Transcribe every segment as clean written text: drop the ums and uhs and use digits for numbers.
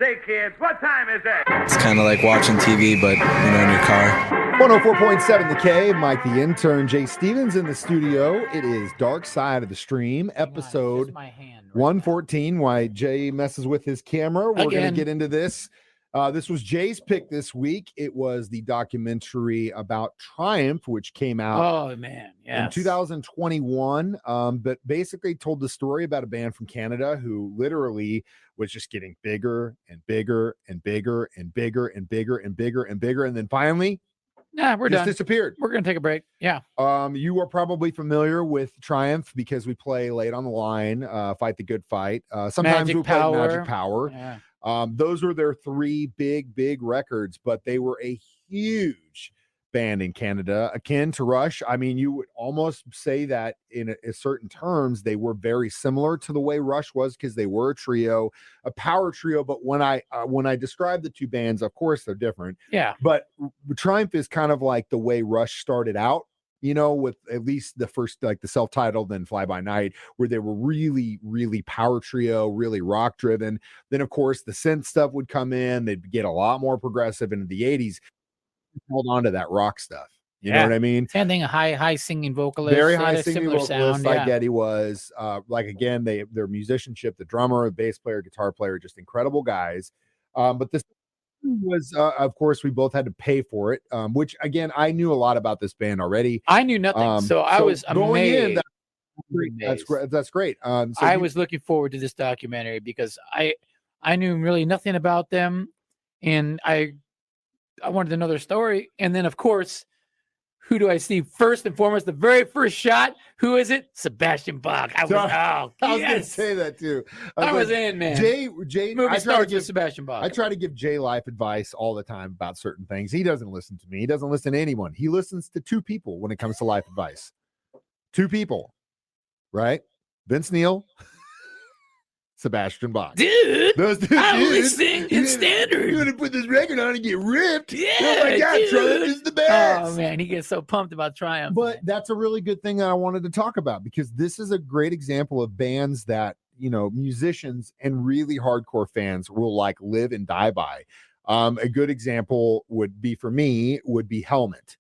Say, kids, what time is it? It's kind of like watching TV, but, in your car. 104.7 The Cave, Mike the Intern, Jay Stevens in the studio. It is Dark Side of the Stream, episode 114. Why Jay messes with his camera. We're going to get into this. This was Jay's pick this week. It was the documentary about Triumph, which came out in 2021, but basically told the story about a band from Canada who literally was just getting bigger and bigger and bigger and bigger and bigger and bigger and bigger. And then finally, we're done. Disappeared. We're going to take a break. Yeah. You are probably familiar with Triumph because we play Late on the Line, Fight the Good Fight. Sometimes we play Magic Power. Yeah. Those were their three big records, but they were a huge band in Canada, akin to Rush. I mean, you would almost say that in a certain terms, they were very similar to the way Rush was because they were a trio, a power trio. But when I describe the two bands, of course, they're different. Yeah. But Triumph is kind of like the way Rush started out, with at least the first, like the self-titled, then Fly By Night, where they were really power trio, really rock driven. Then, of course, the synth stuff would come in. They'd get a lot more progressive into the 80s. Hold on to that rock stuff. You know what I mean? Same thing, a high singing vocalist. Very high singing vocalist, sound, like Eddie was. Again, their musicianship, the drummer, the bass player, guitar player, just incredible guys. But this was, of course, we both had to pay for it, which, again, I knew a lot about this band already. I knew nothing, so I was amazed. That's great. I was looking forward to this documentary because I knew really nothing about them, and I wanted to know their story. And then, of course, who do I see first and foremost? The very first shot. Who is it? Sebastian Bach. I was going to say that too. I was in, man. Jay. Movie starts with Sebastian Bach. I try to give Jay life advice all the time about certain things. He doesn't listen to me. He doesn't listen to anyone. He listens to two people when it comes to life advice. Two people, right? Vince Neil. Sebastian Bach. Dude, I only sing in standard. You're going to put this record on and get ripped. Yeah, oh my God, Triumph is the best. Oh, man, he gets so pumped about Triumph. But that's a really good thing that I wanted to talk about because this is a great example of bands that, musicians and really hardcore fans will live and die by. A good example would be Helmet.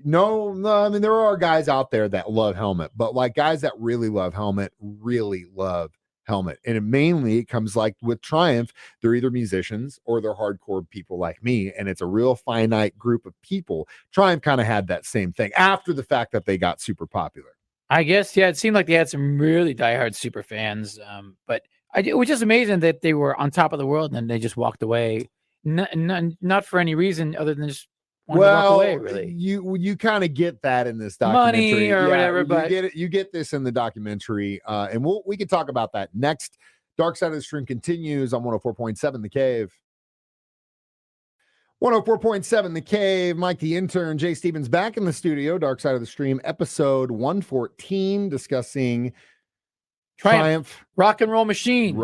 No, I mean, there are guys out there that love Helmet, but guys that really love Helmet really love Helmet. And it comes with Triumph, they're either musicians or they're hardcore people like me, and it's a real finite group of people. Triumph kind of had that same thing after the fact that they got super popular. I guess, it seemed like they had some really diehard super fans, but it was just amazing that they were on top of the world and then they just walked away, not for any reason other than just wanted to walk away, really. You kind of get that in this documentary. Money or whatever, but you get this in the documentary, and we can talk about that next. Dark Side of the Stream continues on 104.7 The Cave. 104.7 The Cave, Mike the Intern, Jay Stevens back in the studio. Dark Side of the Stream, episode 114, discussing Triumph Rock and Roll Machine,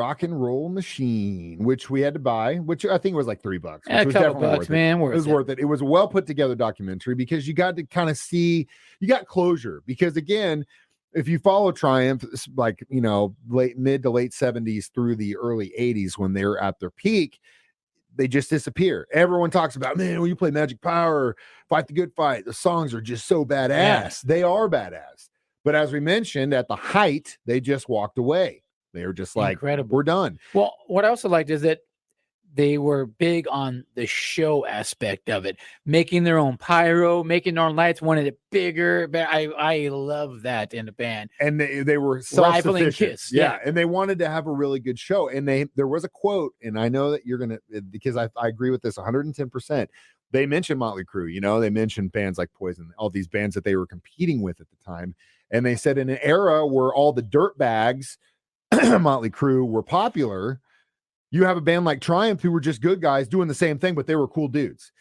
which we had to buy, which I think was like $3. A couple bucks, man. It was worth it. It was a well put together documentary because you got to kind of see, you got closure. Because again, if you follow Triumph, mid to late 70s through the early 80s when they were at their peak, they just disappear. Everyone talks about, man, when you play Magic Power, Fight the Good Fight, the songs are just so badass. Yeah. They are badass. But as we mentioned, at the height, they just walked away. They were just incredible. We're done. Well, what I also liked is that they were big on the show aspect of it, making their own pyro, making their own lights, wanted it bigger. But I love that in the band. And they were rivaling Kiss. Yeah. And they wanted to have a really good show. And there was a quote, and I know that you're going to, because I agree with this 110%. They mentioned Motley Crue, they mentioned bands like Poison, all these bands that they were competing with at the time. And they said in an era where all the dirt bags, Motley Crue, were popular, you have a band like Triumph who were just good guys doing the same thing, but they were cool dudes.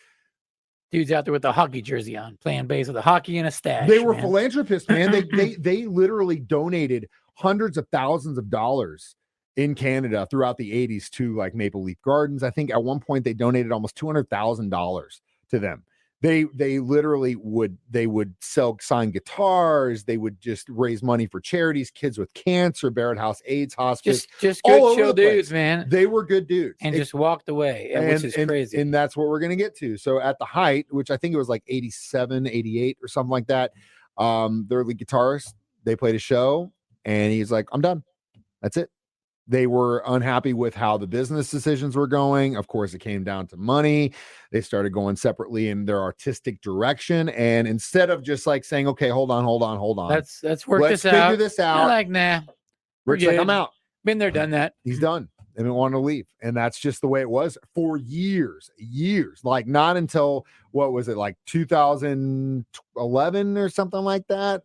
Dudes out there with the hockey jersey on, playing bass with a hockey and a stash. They were philanthropists, man. They literally donated hundreds of thousands of dollars in Canada throughout the 80s to Maple Leaf Gardens. I think at one point they donated almost $200,000 to them. They literally would sell signed guitars. They would just raise money for charities, kids with cancer, Barrett House AIDS Hospice, just all good over chill the place. dudes, man. They were good dudes, And just walked away, which is crazy. And that's what we're going to get to. So at the height, which I think it was like 87, 88 or something like that, their lead guitarist, they played a show and he's like, I'm done. That's it. They were unhappy with how the business decisions were going. Of course, it came down to money. They started going separately in their artistic direction. And instead of just like saying, okay, hold on. Let's work Let's this out. figure this out. They're like, nah. Rick's like, I'm out. Been there, done that. He's done. They didn't want to leave. And that's just the way it was for years. Like not until, what was it, like 2011 or something like that?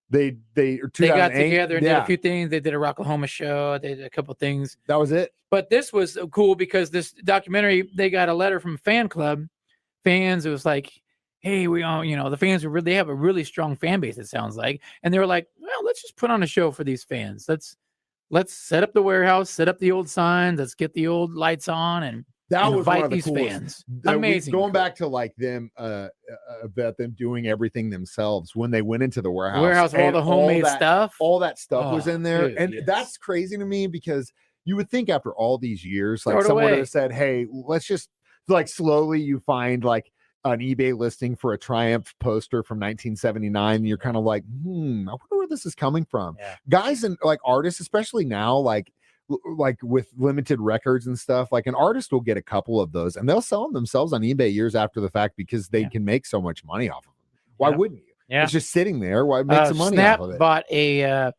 They got together and did a few things. They did a Rocklahoma show. They did a couple things. That was it. But this was cool because this documentary, they got a letter from a fan club. Fans, it was like, hey, we all, the fans they have a really strong fan base, it sounds like. And they were like, well, let's just put on a show for these fans. Let's set up the warehouse, set up the old signs, let's get the old lights on and that was invite one of the these coolest. fans. Amazing. Going back to like them about them doing everything themselves when they went into the warehouse, all the homemade stuff. All that stuff was in there. Dude, and yes. That's crazy to me because you would think after all these years, like Throw it someone would away. have said, hey, let's just like slowly you find like an eBay listing for a Triumph poster from 1979. And you're kind of like, I wonder where this is coming from. Yeah. Guys and like artists, especially now, like with limited records and stuff, like an artist will get a couple of those and they'll sell them themselves on eBay years after the fact because they can make so much money off of them. Why wouldn't you? Yeah. It's just sitting there. Why make some money Snap off of it? bought a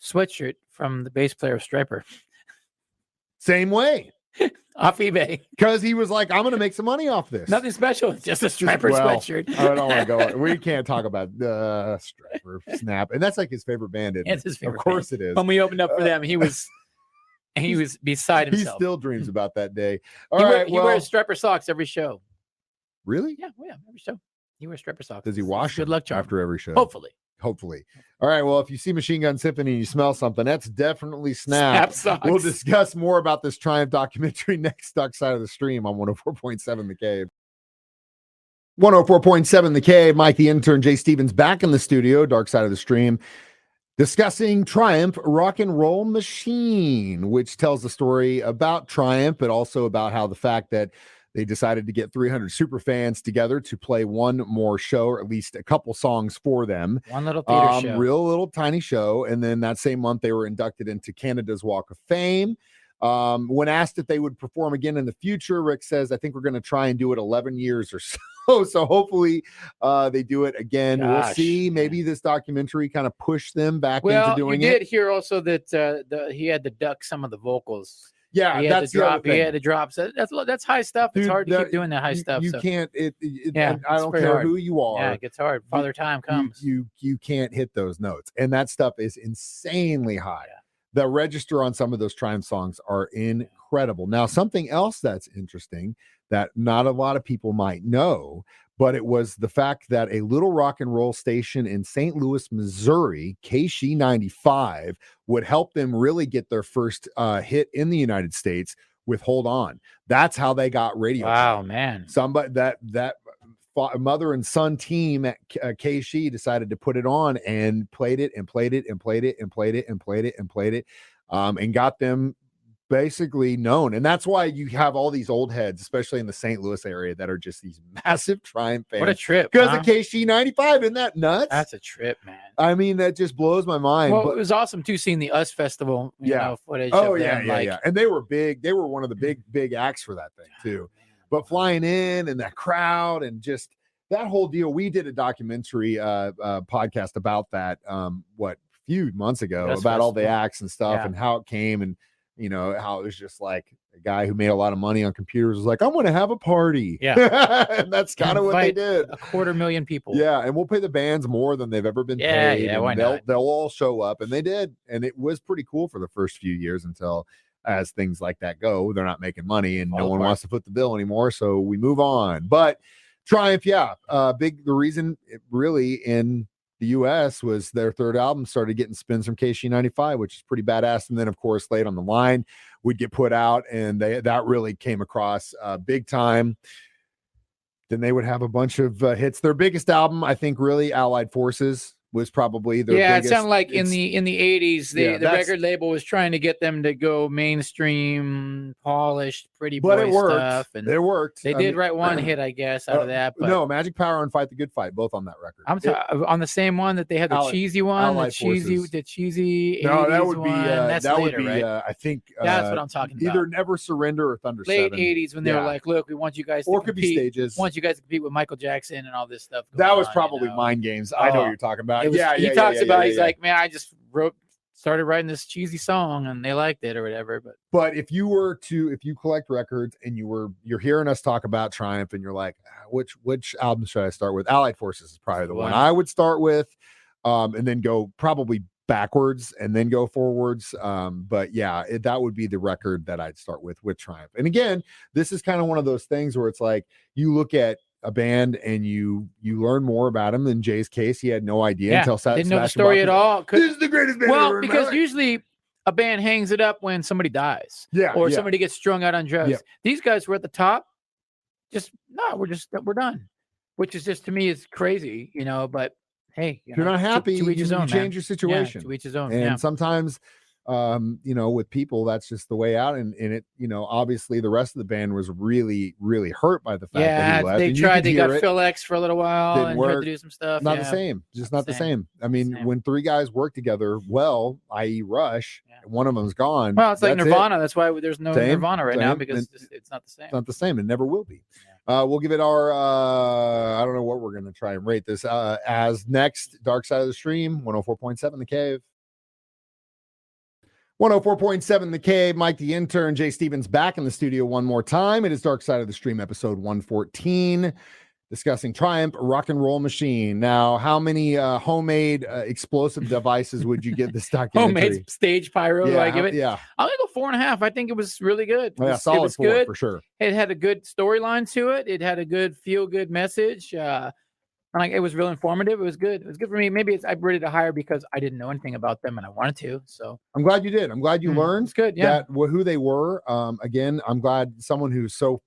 sweatshirt from the bass player of Striper Same way. off eBay. Because he was like, I'm going to make some money off this. Nothing special, just a Striper sweatshirt. I don't want to go. We can't talk about the Striper Snap. And that's like his favorite band, isn't It's it? his favorite Of course band. it is. When we opened up for them, he was beside He himself. still dreams about that day. He wears Striper socks every show. Really? Yeah, every show. He wears Striper socks. Does he wash Good them luck charm. after every show? Hopefully. All right. Well, if you see Machine Gun Symphony and you smell something, that's definitely Snap. Socks. We'll discuss more about this Triumph documentary next Dark Side of the Stream on 104.7 The Cave. 104.7 The Cave. Mike the Intern, Jay Stevens back in the studio, Dark Side of the Stream, discussing Triumph Rock and Roll Machine, which tells the story about Triumph, but also about how the fact that they decided to get 300 super fans together to play one more show, or at least a couple songs for them. One little theater show. Real little tiny show. And then that same month, they were inducted into Canada's Walk of Fame. When asked if they would perform again in the future, Rick says, I think we're going to try and do it 11 years or so. So hopefully they do it again. We'll see. Maybe this documentary kind of pushed them back into doing it. You did hear also that he had to duck some of the vocals. Yeah, that's the other thing. He had to drop. So that's high stuff. It's hard to keep doing that high stuff. You can't. Yeah, I don't care who you are. Yeah, it gets hard. Father Time comes. You can't hit those notes, and that stuff is insanely high. Yeah. The register on some of those Triumph songs are incredible. Now, something else that's interesting that not a lot of people might know, but it was the fact that a little rock and roll station in St. Louis, Missouri, KC 95, would help them really get their first hit in the United States with Hold On. That's how they got radio. Wow, man. Somebody that mother and son team at KC decided to put it on and played it and got them basically known. And that's why you have all these old heads, especially in the St. Louis area, that are just these massive Triumph fans. What a trip. Because of KC 95. Isn't that nuts? That's a trip, man. I mean, that just blows my mind. Well, it was awesome too, seeing the US Festival footage. Oh, of them, yeah. And they were big. They were one of the big acts for that thing too. But flying in and that crowd and just that whole deal. We did a documentary podcast about that few months ago about all the acts and stuff and how it came, and how it was just like a guy who made a lot of money on computers was like, I'm going to have a party. Yeah. And that's kind of what they did. 250,000 people. Yeah. And we'll pay the bands more than they've ever been paid. Yeah. Why they'll not? They'll all show up, and they did. And it was pretty cool for the first few years until, as things like that go, they're not making money and no one wants to foot the bill anymore. So we move on. But Triumph, the reason it really in the US was their third album started getting spins from KC 95, which is pretty badass. And then, of course, Late on the Line would get put out, and that really came across big time. then they would have a bunch of hits. Their biggest album, I think, really, Allied Forces, was probably their biggest. It sounded like in the 80s, the that's- record label was trying to get them to go mainstream, polished, pretty but boy it worked. stuff. And it worked. they did write one hit, I guess, out of that. But no, Magic Power and Fight the Good Fight, both on that record. I'm on the same one that they had the cheesy one, Allied Forces. the cheesy 80s No, that would be one. That's that later, would be right? I think That's what I'm talking about. Either Never Surrender or Thunder Late 7. 80s when they were like, look, we want you guys to or could be compete. Stages. Want you guys to compete with Michael Jackson and all this stuff. That was on, probably Mind Games. I know what you're talking about. He talks about he's like, man, I just started writing this cheesy song and they liked it or whatever. But if you collect records and you're hearing us talk about Triumph and you're like, which album should I start with? Allied Forces is probably the one I would start with, and then go probably backwards and then go forwards. But yeah, that would be the record that I'd start with Triumph. And again, this is kind of one of those things where it's like you look at a band and you learn more about him. In Jay's case, he had no idea until didn't know the story at all. This is the greatest band ever. Because usually a band hangs it up when somebody dies, or somebody gets strung out on drugs. These guys were at the top. We're done, which is just, to me, is crazy, but hey, if you're not happy, to each his own, change your situation. To each his own. And sometimes with people, that's just the way out. And it, obviously the rest of the band was really, really hurt by the fact that he left. They got Phil X for a little while and tried to do some stuff. Not the same. Just not the same. I mean, when three guys work together well, i.e. Rush, one of them's gone. Well, it's like Nirvana. That's why there's no Nirvana right now, because it's not the same. It's not the same. It never will be. We'll give it our I don't know what we're going to try and rate this as next. Dark Side of the Stream, 104.7 The Cave. 104.7 The Cave. Mike the Intern, Jay Stevens back in the studio one more time. It is Dark Side of the Stream, episode 114, discussing Triumph Rock and Roll Machine. Now, how many homemade explosive devices would you give this documentary? Homemade stage pyro, do I give it? Yeah. I'm going to go 4.5. I think it was really good. Yeah, solid it was 4 good. for sure. It had a good storyline to it. It had a good feel-good message. It was real informative. It was good. It was good for me. Maybe I rated it higher because I didn't know anything about them and I wanted to. So I'm glad you did. I'm glad you learned. It's good. Yeah. Who they were. Again, I'm glad someone who's so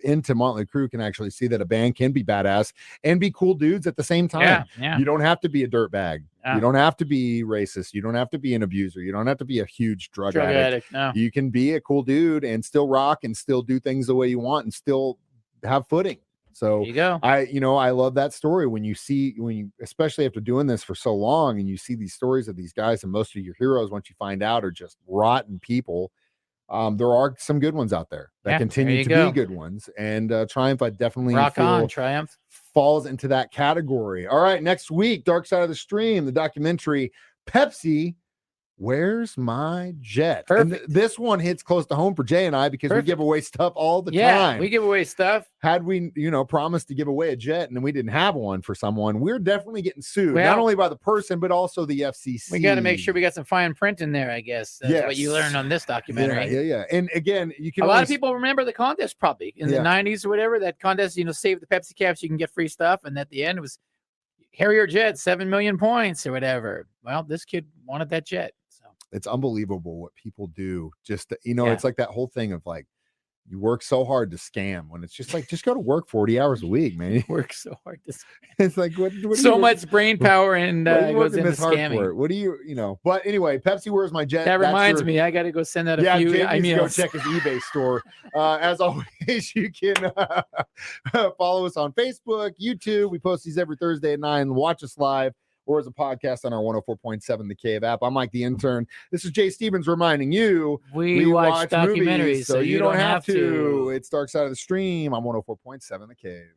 into Motley Crue can actually see that a band can be badass and be cool dudes at the same time. Yeah. You don't have to be a dirtbag. You don't have to be racist. You don't have to be an abuser. You don't have to be a huge drug addict. No. You can be a cool dude and still rock and still do things the way you want and still have footing. So there you go. I love that story when you especially after doing this for so long and you see these stories of these guys, and most of your heroes, once you find out, are just rotten people. There are some good ones out there that continue to be good ones. And Triumph, I definitely feel Triumph falls into that category. All right. Next week, Dark Side of the Stream, the documentary Pepsi, Where's My Jet? And this one hits close to home for Jay and I because we give away stuff all the time. Yeah, we give away stuff. Had we, promised to give away a jet and then we didn't have one for someone, we're definitely getting sued. Not only by the person, but also the FCC. We got to make sure we got some fine print in there, I guess. That's what you learned on this documentary. Yeah. And again, you can a lot of people remember the contest probably in the 90s or whatever. That contest, save the Pepsi caps, you can get free stuff. And at the end, it was Harrier jet, 7 million points or whatever. Well, this kid wanted that jet. It's unbelievable what people do. Just, it's like that whole thing of like, you work so hard to scam when it's just like, just go to work 40 hours a week, man. Work so hard to scam. It's like, what so much brain power and goes into scamming. What do you, but anyway, Pepsi, Where's My Jet? That reminds me, I got to go send out a few. Go check his eBay store. As always, you can follow us on Facebook, YouTube. We post these every Thursday at 9. Watch us live or as a podcast on our 104.7 The Cave app. I'm Mike the Intern. This is Jay Stevens reminding you we watch documentaries, movies, so you don't have to. It's Dark Side of the Stream on 104.7 The Cave.